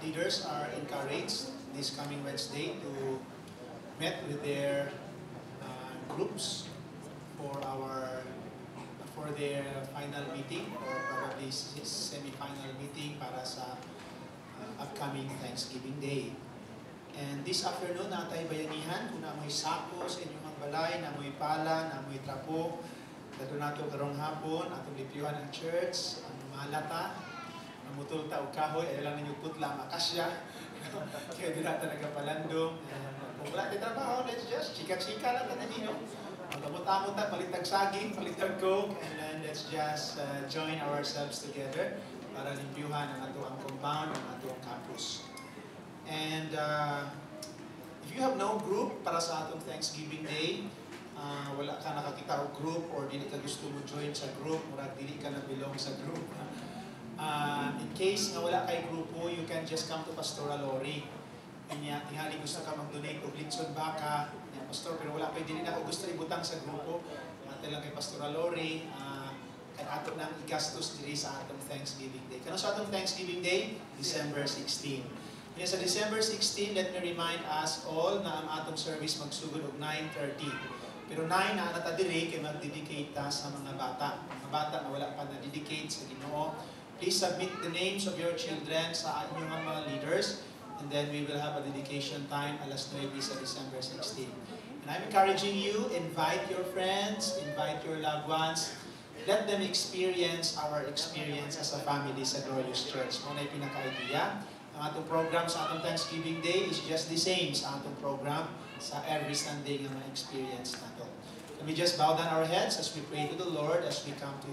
leaders are encouraged this coming Wednesday to meet with their groups for their final meeting or probably semi-final meeting para sa upcoming Thanksgiving Day. And this afternoon, natay bayanihan, kung naamoy sako sa inyong balay, naamoy pala, naamoy trapo, dito nato karong hapon, atong lipiwan ang church, ang malata, namutol ta og kahoy, ay lang ninyo putla, makasya, kaya di natin nagpalandong. Kung wala din trabaho, let's just chika-chika lang na ninyo. Magkamot-amot na, palitag saging, palitag coke, and then let's just join ourselves together para limpiyuhan ang ato ang compound, ang ato ang campus. And if you have no group para sa atong Thanksgiving Day, wala ka nakakita o group or dili ka gusto mo join sa group, murag dili ka na belong sa group. In case nga wala kay grupo, you can just come to Pastora Lori. Kanya, tingali gusto ka mag-donate o Blitzon Baka, Pastor, pero wala kay dili na ako gusto ibutang sa grupo. Mati lang kay Pastora Lori, kay ato nang igastos diri sa atong Thanksgiving Day. Kano sa atong Thanksgiving Day? December 16. Kaya sa December 16, let me remind us all na ang atong service magsugod og 9:30. Pero 9 na nata diri kay mag-dedicate ta sa mga bata. Mga bata na wala pa na-dedicate sa Ginoo. Please submit the names of your children sa inyong mga leaders. And then we will have a dedication time alas 9 sa December 16. And I'm encouraging you, invite your friends, invite your loved ones. Let them experience our experience as a family sa Glorious Church. Muna yung pinaka-idea. Ang atong program sa atong Thanksgiving Day is just the same sa atong program sa every Sunday nga ma-experience na to. Can we just bow down our heads as we pray to the Lord as we come to